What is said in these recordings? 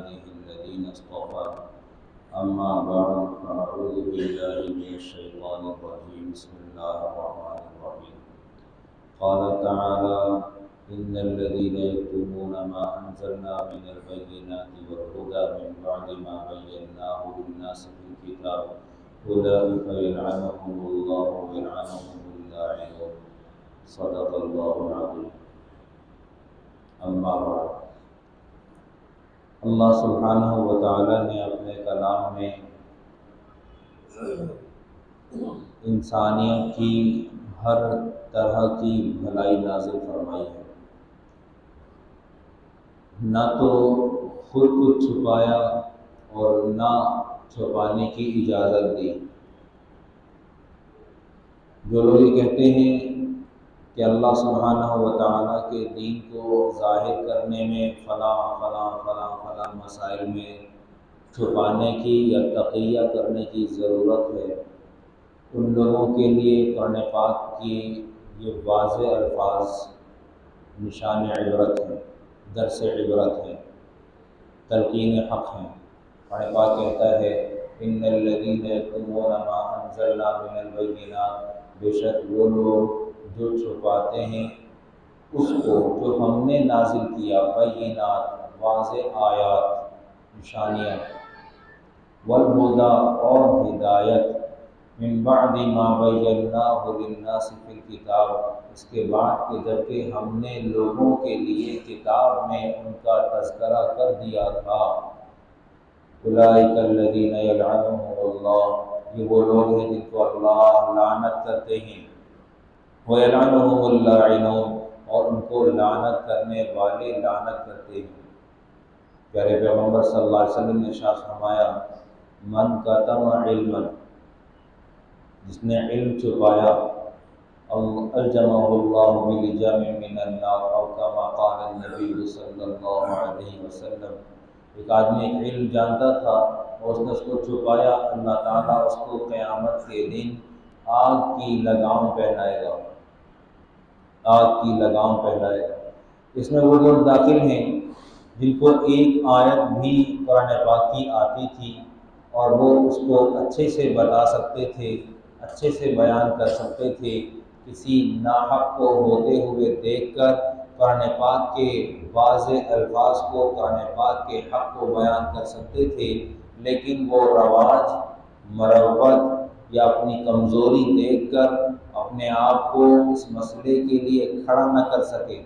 عباده الذين اصطفى أما بعد فأعوذ بالله من الشيطان الرجيم بسم الله الرحمن الرحيم قال تعالى إن الذين يكتمون ما أنزلنا من البينات والهدى من بعد ما بيناه للناس في الكتاب أولئك يلعنهم الله ويلعنهم اللاعنون صدق الله العظيم اما بعد اللہ سبحانہ و تعالی نے اپنے کلام میں انسانیت کی ہر طرح کی بھلائی نازل فرمائی ہے، نہ تو خود کو چھپایا اور نہ چھپانے کی اجازت دی۔ جو لوگ یہ کہتے ہیں کہ اللہ سبحانہ و تعالیٰ کے دین کو ظاہر کرنے میں فلاں مسائل میں چھپانے کی یا تقیہ کرنے کی ضرورت ہے، ان لوگوں کے لیے قرآن پاک کی یہ واضح الفاظ نشان عبرت ہیں، درس عبرت ہیں، تلقین حق ہیں۔ قرآن پاک کہتا ہے ان الذین یکتمون ما انزلنا من البینات، بے شک وہ لوگ جو چھپاتے ہیں اس کو جو ہم نے نازل کیا، بینات واضح آیات نشانیاں، والہدی اور ہدایت، من بعد ما بیناہ للناس فی الکتاب، اس کے بعد کہ جبکہ ہم نے لوگوں کے لیے کتاب میں ان کا تذکرہ کر دیا تھا۔ اولئک الذین یلعنہم اللہ، یہ وہ لوگ ہیں جن کو اللہ لعنت کرتے ہیں، وَيَلْعَنُهُمُ اللَّاعِنُونَ، اور ان کو لعنت کرنے والے لعنت کرتے ہیں۔ پیارے پیغمبر صلی اللہ علیہ وسلم نے ارشاد فرمایا من کتم علما، جس نے علم چھپایا، الجمہ اللہ بلجام من النار، او کما قال النبی صلی اللہ علیہ وسلم۔ ایک آدمی ایک علم جانتا تھا اور اس نے اس کو چھپایا، اللہ تعالیٰ اس کو قیامت کے دن آگ کی لگام پہنائے گا، آگ کی لگام پہنائے گا۔ اس میں وہ لوگ داخل ہیں جن کو ایک آیت بھی قرآن پاک کی آتی تھی اور وہ اس کو اچھے سے بتا سکتے تھے، اچھے سے بیان کر سکتے تھے، کسی ناحق کو ہوتے ہوئے دیکھ کر قرآن پاک کے واضح الفاظ کو، قرآن پاک کے حق کو بیان کر سکتے تھے، لیکن وہ رواج، مروت یا اپنی کمزوری دیکھ کر اپنے آپ کو اس مسئلے کے لیے کھڑا نہ کر سکے،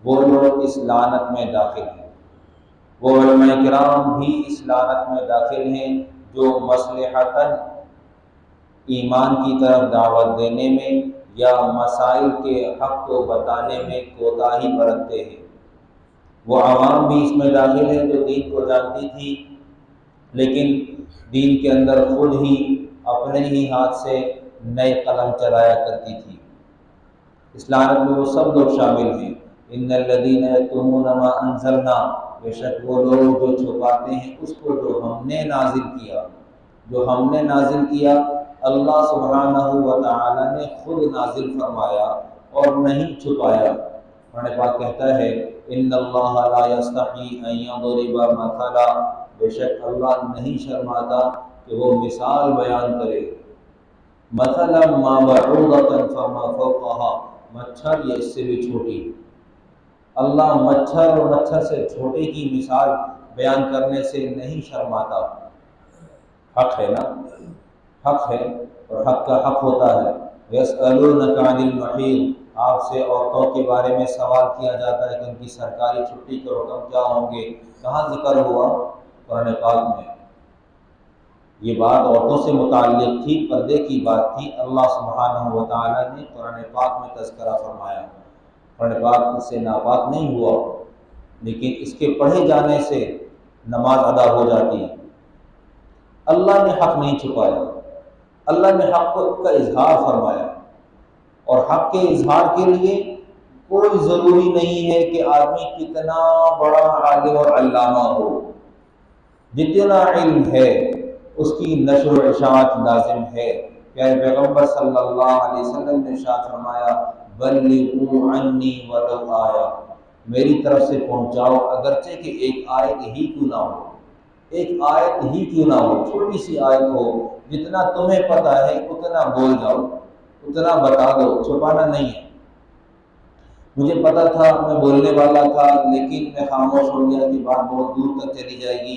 وہ لوگ اس لعنت میں داخل ہیں۔ وہ علماء کرام بھی اس لعنت میں داخل ہیں جو مصلحتاً ایمان کی طرف دعوت دینے میں یا مسائل کے حق کو بتانے میں کوتاہی برتتے ہیں۔ وہ عوام بھی اس میں داخل ہے جو دین کو جانتی تھی لیکن دین کے اندر خود ہی اپنے ہی ہاتھ سے نئے قلم چلایا کرتی تھی۔ اس لعنت میں وہ سب لوگ شامل ہیں۔ ان الذین یکتمون ما انزلنا، بے شک وہ لوگ جو چھپاتے ہیں اس کو جو ہم نے نازل کیا، جو ہم نے نازل کیا اللہ سبحانہ و تعالی نے خود نازل فرمایا اور نہیں چھپایا۔ قرآن پاک کہتا ہے ان اللہ لا یستحی ان یضرب مثلا، بے شک اللہ نہیں شرماتا کہ وہ مثال بیان کرے، مثلا ما بعوضۃ فما فوقها، مچھر یا اس سے بھی چھوٹی۔ اللہ مچھر اور مچھر سے چھوٹے کی مثال بیان کرنے سے نہیں شرماتا۔ حق ہے نا، حق ہے اور حق کا حق ہوتا ہے۔ یسألونک عن المحیض، آپ سے عورتوں کے بارے میں سوال کیا جاتا ہے کہ ان کی سرکاری چھٹی کے حکم کیا ہوں گے۔ کہاں ذکر ہوا؟ قرآن پاک میں۔ یہ بات عورتوں سے متعلق تھی، پردے کی بات تھی، اللہ سبحانہ و تعالیٰ نے قرآن پاک میں تذکرہ فرمایا۔ قرآن پاک اس سے ناپاک نہیں ہوا، لیکن اس کے پڑھے جانے سے نماز ادا ہو جاتی ہے۔ اللہ نے حق نہیں چھپایا، اللہ نے حق کا اظہار فرمایا، اور حق کے اظہار کے لیے کوئی ضروری نہیں ہے کہ آدمی کتنا بڑا عالم اور علامہ ہو، جتنا علم ہے اس کی نشر و اشاعت لازم ہے۔ پیارے پیغمبر صلی اللہ علیہ وسلم نے ارشاد فرمایا بلغوا عنی ولو آیا، میری طرف سے پہنچاؤ، اگرچہ کہ ایک آیت ہی کیوں نہ ہو، ایک آیت ہی کیوں نہ ہو، چھوٹی سی آیت ہو، جتنا تمہیں پتہ ہے اتنا بول جاؤ، اتنا بتا دو، چھپانا نہیں ہے۔ مجھے پتا تھا میں بولنے والا تھا، لیکن میں خاموش ہو گیا کہ بات بہت دور تک چلی جائے گی،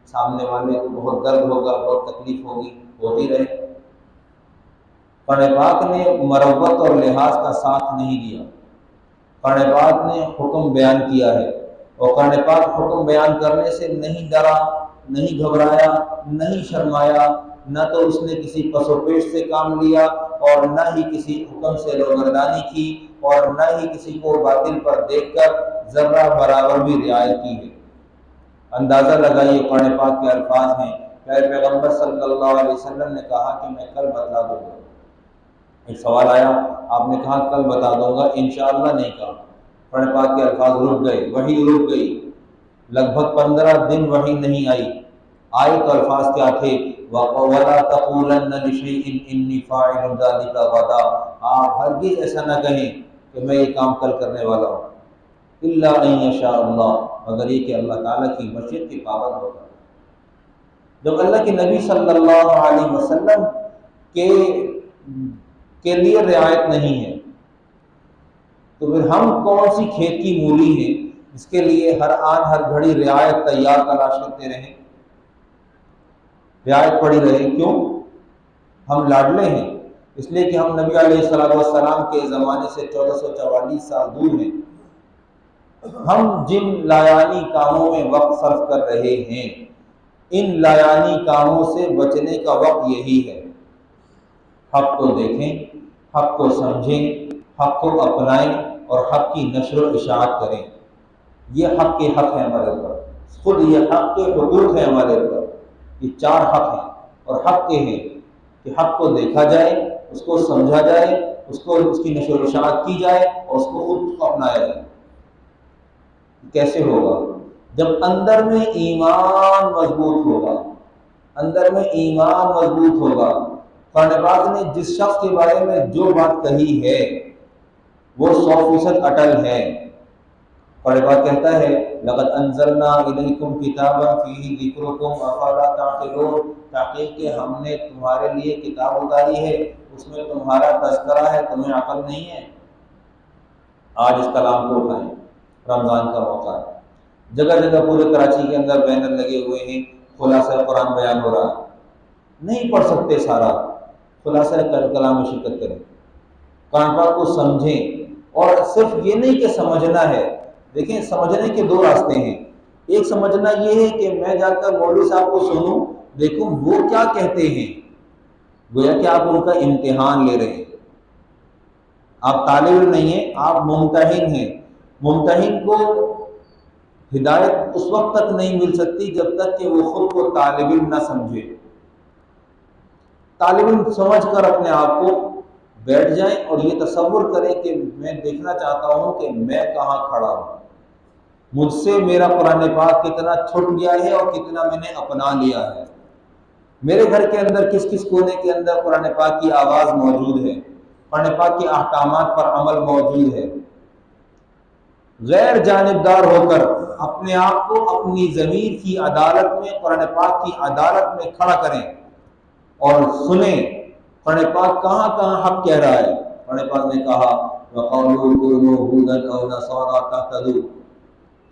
سامنے والے کو بہت درد ہوگا، بہت تکلیف ہوگی، ہوتی رہے۔ قرآن پاک نے مروت اور لحاظ کا ساتھ نہیں دیا، قرآن پاک نے حکم بیان کیا ہے، اور قرآن پاک حکم بیان کرنے سے نہیں ڈرا، نہیں گھبرایا، نہیں شرمایا، نہ تو اس نے کسی پس و پیش سے کام لیا، اور نہ ہی کسی حکم سے روگردانی کی، اور نہ ہی کسی کو باطل پر دیکھ کر ذرہ برابر بھی رعایت کی ہے۔ اندازہ لگائیے، قرآن پاک کے الفاظ ہیں، پیارے پیغمبر صلی اللہ علیہ وسلم نے کہا کہ میں کل بتلا دوں گا۔ ایک سوال آیا، آپ نے کہا کل بتا دوں گا، انشاءاللہ نہیں کہا۔ قرآن پاک کے الفاظ رک گئے، وحی رک گئی، لگ بھگ 15 دن وحی نہیں آئی۔ آئے تو الفاظ کیا تھے؟ وَلَا تَقُولَنَّ لِشَيْءٍ إِنِّي فَاعِلٌ ذَلِكَ غَدًا، آپ ہرگز ایسا نہ کہیں کہ میں یہ کام کل کرنے والا ہوں، إِلَّا أَن يَشَاءَ اللَّهُ، مگر یہ کہ اللہ تعالیٰ کی مشیت کی پابند ہوگا۔ جب اللہ کے نبی صلی اللہ علیہ وسلم کے لیے رعایت نہیں ہے، تو پھر ہم کون سی کھیت کی مولی ہیں اس کے لیے ہر آن ہر گھڑی رعایت تیار تلاش کرتے رہیں، رعایت پڑی رہے؟ کیوں؟ ہم لاڈلے ہیں، اس لیے کہ ہم نبی علیہ السلام کے زمانے سے 1444 سال دور ہیں۔ ہم جن لایانی کاموں میں وقت صرف کر رہے ہیں، ان لایانی کاموں سے بچنے کا وقت یہی ہے۔ حق کو دیکھیں، حق کو سمجھیں، حق کو اپنائیں، اور حق کی نشر و اشاعت کریں۔ یہ حق کے حق ہے ہمارے اوپر، خود یہ حق کے حقوق ہیں ہمارے اوپر۔ یہ 4 حق ہیں، اور حق کے ہیں کہ حق کو دیکھا جائے، اس کو سمجھا جائے، اس کی نشر و اشاعت کی جائے، اور اس کو خود اپنایا جائے۔ کیسے ہوگا؟ جب اندر میں ایمان مضبوط ہوگا، اندر میں ایمان مضبوط ہوگا۔ قرآن پاک نے جس شخص کے بارے میں جو بات کہی ہے وہ 100% اٹل ہے۔ قرآن پاک کہتا ہے لَقَدْ أَنزَلْنَا إِلَيْكُمْ كِتَابًا فِيهِ ذِكْرُكُمْ أَفَلَا تَعْقِلُونَ، تحقیق کہ ہم نے تمہارے لیے کتاب اتاری ہے، اس میں تمہارا تذکرہ ہے، تمہیں عقل نہیں ہے؟ آج اس کلام کو اٹھائیں، رمضان کا موقع ہے، جگہ جگہ پورے کراچی کے اندر بینر لگے ہوئے ہیں، خلاصہ قرآن بیان ہو رہا ہے۔ نہیں پڑھ سکتے سارا، خلاصہ کلام میں شرکت کریں، قرآن پاک کو سمجھیں۔ اور صرف یہ نہیں کہ سمجھنا ہے، دیکھیں سمجھنے کے 2 راستے ہیں۔ ایک سمجھنا یہ ہے کہ میں جا کر مولوی صاحب کو سنوں، دیکھوں وہ کیا کہتے ہیں، گویا کہ آپ ان کا امتحان لے رہے ہیں۔ آپ طالب علم نہیں ہیں، آپ ممتحن ہیں۔ ممتحن کو ہدایت اس وقت تک نہیں مل سکتی جب تک کہ وہ خود کو طالب علم نہ سمجھے۔ طالب علم سمجھ کر اپنے آپ کو بیٹھ جائیں اور یہ تصور کریں کہ میں دیکھنا چاہتا ہوں کہ میں کہاں کھڑا ہوں، مجھ سے میرا قرآن پاک کتنا چھٹ گیا ہے اور کتنا میں نے اپنا لیا ہے، میرے گھر کے اندر کس کس کونے کے اندر قرآن پاک کی آواز موجود ہے، قرآن پاک کے احکامات پر عمل موجود ہے۔ غیر جانبدار ہو کر اپنے آپ کو اپنی ضمیر کی عدالت میں، قرآن پاک کی عدالت میں کھڑا کریں اور سنیں قرآن پاک کہاں کہاں حق کہہ رہا ہے۔ قرآن پاک نے کہا وَقَالُوا كُونُوا هُودًا أَوْ نَصَارَىٰ تَهْتَدُوا،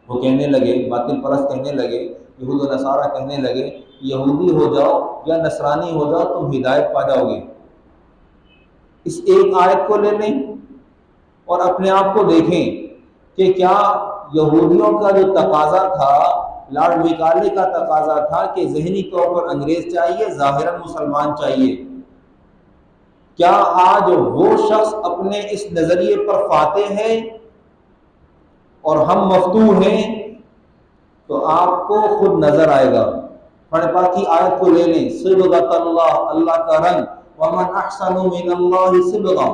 وہ کہنے لگے، باطل پرست کہنے لگے، یہود و نصارہ کہنے لگے یہودی ہو جاؤ یا نصرانی ہو جاؤ تم ہدایت پا جاؤ گے۔ اس ایک آیت کو لے لیں اور اپنے آپ کو دیکھیں کہ کیا یہودیوں کا جو تقاضا تھا، لارڈ میکالے کا تقاضا تھا کہ ذہنی طور پر انگریز چاہیے، ظاہراً مسلمان چاہیے، کیا آج وہ شخص اپنے اس نظریے پر فاتح ہے اور ہم مفتون ہیں؟ تو آپ کو خود نظر آئے گا۔ قرآن پاک کی آیت کو لے لیں، صبغۃ اللہ، اللہ کا رنگ، ومن احسن من اللہ صبغہ،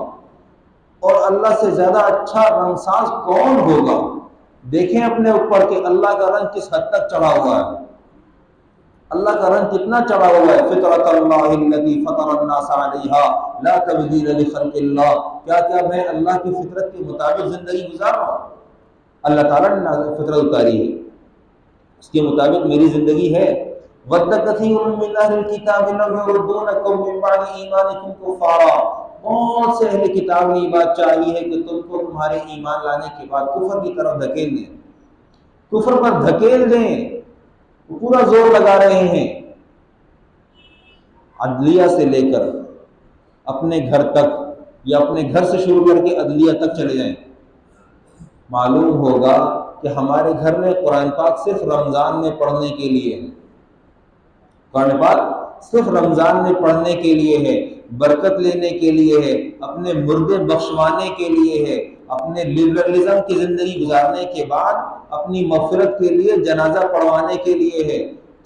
اور اللہ سے زیادہ اچھا رنگ ساز کون ہوگا؟ دیکھیں اپنے اوپر کہ اللہ کا رنگ کس حد تک چڑھا ہوا ہے، اللہ کا رنگ کتنا چڑھا ہوا ہے۔ فطرۃ اللہ التی فطر الناس علیہا لا تبدیل لخلق اللہ، کیا میں اللہ کی فطرت کے مطابق زندگی گزار رہا ہوں؟ اللہ تعالیٰ نے فطرت اتاری ہے، اس کے مطابق میری زندگی ہے۔ وَدَّ كَثِيرٌ مِّنْ أَهْلِ الْكِتَابِ لَوْ يَرُدُّونَكُم مِّن بَعْدِ إِيمَانِكُمْ كُفَّارًا، بہت سے اہل کتاب نے یہ بات چاہی ہے کہ تم کو تمہارے ایمان لانے کے بعد کفر کی طرف دھکیل دیں، کفر پر دھکیل دیں، وہ پورا زور لگا رہے ہیں۔ عدلیہ سے لے کر اپنے گھر تک، یا اپنے گھر سے شروع کر کے عدلیہ تک چلے جائیں، معلوم ہوگا کہ ہمارے گھر میں قرآن پاک صرف رمضان میں پڑھنے کے لیے ہے، قرآن پاک صرف رمضان میں پڑھنے کے لیے ہے، برکت لینے کے لیے ہے، اپنے مردے بخشوانے کے لیے ہے، اپنے لبرلزم کی زندگی گزارنے کے بعد اپنی مغفرت کے لیے جنازہ پڑھوانے کے لیے ہے،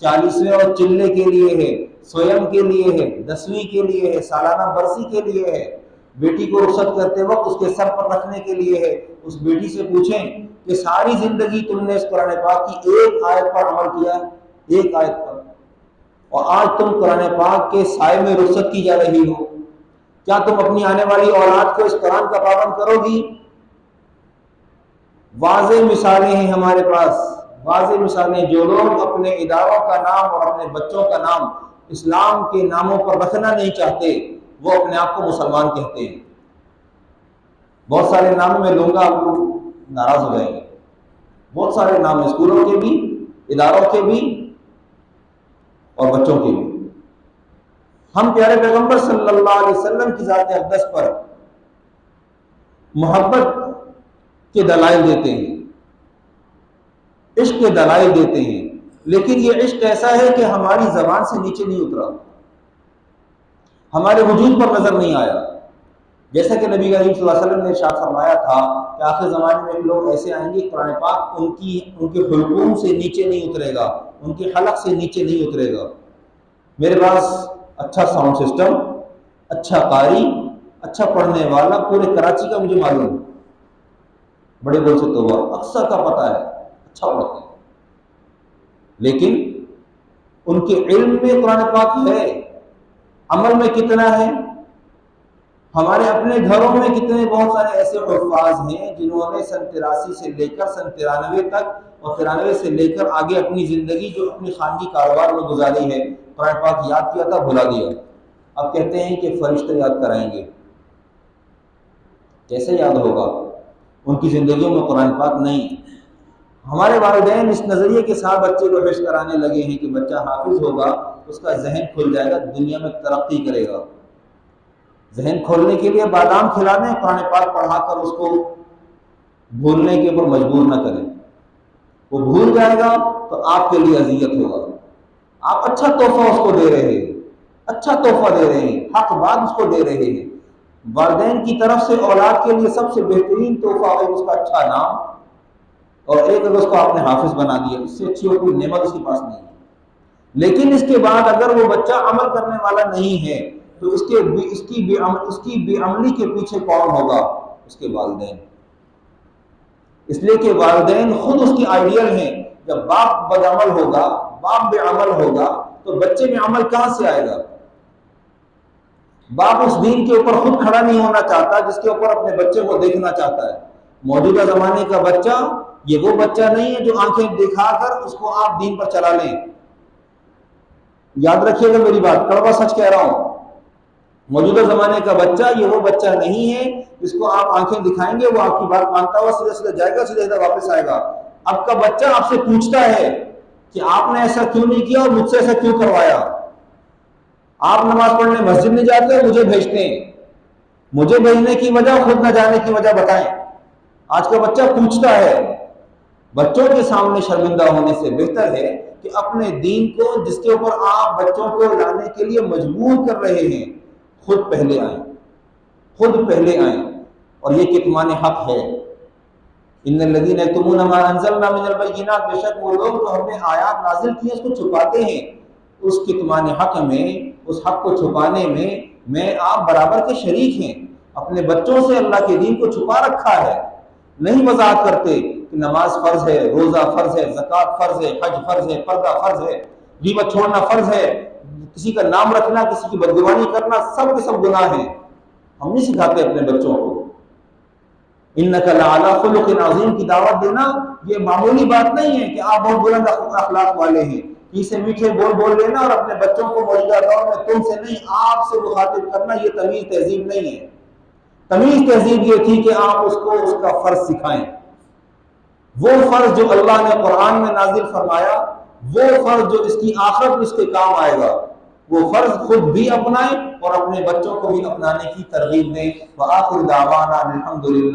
40ویں اور چلے کے لیے ہے، سویم کے لیے ہے، 10ویں کے لیے ہے، سالانہ برسی کے لیے ہے، بیٹی کو رخصت کرتے وقت اس کے سر پر رکھنے کے لیے ہے۔ اس بیٹی سے پوچھیں کہ ساری زندگی تم نے اس قرآن پاک کی ایک آیت پر عمل کیا ہے، ایک آیت پر، اور آج تم قرآن پاک کے سائے میں رخصت کی جا رہی ہو، کیا تم اپنی آنے والی اولاد کو اس قرآن کا پابند کرو گی؟ واضح مثالیں ہیں ہمارے پاس، واضح مثالیں۔ جو لوگ اپنے اداروں کا نام اور اپنے بچوں کا نام اسلام کے ناموں پر رکھنا نہیں چاہتے، وہ اپنے آپ کو مسلمان کہتے ہیں۔ بہت سارے نام میں لوں گا، آپ لوگ ناراض ہو جائیں گے، بہت سارے نام اسکولوں کے بھی، اداروں کے بھی اور بچوں کے بھی۔ ہم پیارے پیغمبر صلی اللہ علیہ وسلم کی ذات اقدس پر محبت کے دلائل دیتے ہیں، عشق کے دلائل دیتے ہیں، لیکن یہ عشق ایسا ہے کہ ہماری زبان سے نیچے نہیں اترا، ہمارے وجود پر نظر نہیں آیا۔ جیسا کہ نبی کریم صلی اللہ علیہ وسلم نے ارشاد فرمایا تھا کہ آخر زمانے میں لوگ ایسے آئیں گے، قرآن پاک ان کے حلقوم سے نیچے نہیں اترے گا، ان کے حلق سے نیچے نہیں اترے گا۔ میرے پاس اچھا ساؤنڈ سسٹم، اچھا قاری، اچھا پڑھنے والا پورے کراچی کا مجھے معلوم ہے، بڑے بول سے توبہ، اکثر کا پتہ ہے، اچھا پڑھتے ہیں، لیکن ان کے علم میں قرآن پاک ہے، عمل میں کتنا ہے؟ ہمارے اپنے گھروں میں کتنے بہت سارے ایسے حفاظ ہیں جنہوں نے سن 83 سے لے کر سن 93 تک اور 93 سے لے کر آگے اپنی زندگی جو اپنی خانگی کاروبار میں گزاری ہے، قرآن پاک یاد کیا تھا، بھلا دیا، اب کہتے ہیں کہ فرشتے یاد کرائیں گے۔ کیسے یاد ہوگا؟ ان کی زندگیوں میں قرآن پاک نہیں۔ ہمارے والدین اس نظریے کے ساتھ بچے کو حفظ کرانے لگے ہیں کہ بچہ حافظ ہوگا، اس کا ذہن کھل جائے گا، دنیا میں ترقی کرے گا۔ ذہن کھولنے کے لیے بادام کھلا دیں، قرآن پاک پڑھا کر اس کو بھولنے کے اوپر مجبور نہ کریں، وہ بھول جائے گا تو آپ کے لیے اذیت ہوگا۔ آپ اچھا تحفہ اس کو دے رہے ہیں، اچھا تحفہ دے رہے ہیں، حق بات اس کو دے رہے ہیں۔ والدین کی طرف سے اولاد کے لیے سب سے بہترین تحفہ ہے اس کا اچھا نام، اور ایک اگر اس کو آپ نے حافظ بنا دیا، اس سے اچھی کوئی نعمت اس کے پاس نہیں ہے۔ لیکن اس کے بعد اگر وہ بچہ عمل کرنے والا نہیں ہے تو اس کی بے عملی کے پیچھے کون ہوگا؟ اس کے والدین۔ اس لیے کہ والدین خود اس کی آئیڈیل ہیں۔ جب باپ بدعمل ہوگا، باپ بے عمل ہوگا، تو بچے میں عمل کہاں سے آئے گا؟ باپ اس دین کے اوپر خود کھڑا نہیں ہونا چاہتا جس کے اوپر اپنے بچے کو دیکھنا چاہتا ہے۔ موجودہ زمانے کا بچہ یہ وہ بچہ نہیں ہے جو آنکھیں دکھا کر اس کو آپ دین پر چلا لیں۔ یاد رکھیے گا میری بات، کڑوا سچ کہہ رہا ہوں۔ موجودہ زمانے کا بچہ یہ وہ بچہ نہیں ہے جس کو آپ آنکھیں دکھائیں گے وہ آپ کی بات مانتا ہوا سیدھا سیدھا جائے گا، سیدھا سیدھا واپس آئے گا۔ اب کا بچہ آپ سے پوچھتا ہے کہ آپ نے ایسا کیوں نہیں کیا اور مجھ سے ایسا کیوں کروایا؟ آپ نماز پڑھنے مسجد نہیں جاتے، مجھے بھیجتے ہیں، مجھے بھیجنے کی وجہ، خود نہ جانے کی وجہ بتائیں۔ آج کا بچہ پوچھتا ہے۔ بچوں کے سامنے شرمندہ ہونے سے بہتر ہے کہ اپنے دین کو جس کے اوپر آپ بچوں کو لانے کے لیے مجبور کر رہے ہیں، خود پہلے آئیں، خود پہلے آئیں۔ اور یہ کتمان حق ہے۔ ان الذین یکتمون ما انزلنا من البینات، بے شک وہ لوگ جو ہم نے آیات نازل کی ہیں اس کو چھپاتے ہیں۔ اس کتمان حق میں، اس حق کو چھپانے میں آپ برابر کے شریک ہیں۔ اپنے بچوں سے اللہ کے دین کو چھپا رکھا ہے، نہیں وضاحت کرتے کہ نماز فرض ہے، روزہ فرض ہے، زکوٰۃ فرض ہے، حج فرض ہے، پردہ فرض ہے، غیبت چھوڑنا فرض ہے، کسی کا نام رکھنا، کسی کی بدگمانی کرنا، سب کے سب گناہ ہیں۔ ہم نہیں سکھاتے اپنے بچوں کو۔ انک لعلی خلق عظیم کی دعوت دینا یہ معمولی بات نہیں ہے کہ آپ بہت بلند اخلاق والے ہیں، اسے میٹھے بول بول لینا اور اپنے بچوں کو موجودہ دور میں تم سے نہیں آپ سے مخاطب کرنا، یہ تمیز تہذیب نہیں ہے۔ تمیز تہذیب یہ تھی کہ آپ اس کو اس کا فرض سکھائیں، وہ فرض جو اللہ نے قرآن میں نازل فرمایا، وہ فرض جو اس کی آخرت میں اس کے کام آئے گا، وہ فرض خود بھی اپنائیں اور اپنے بچوں کو بھی اپنانے کی ترغیب دیں۔ وآخر دعوانا الحمدللہ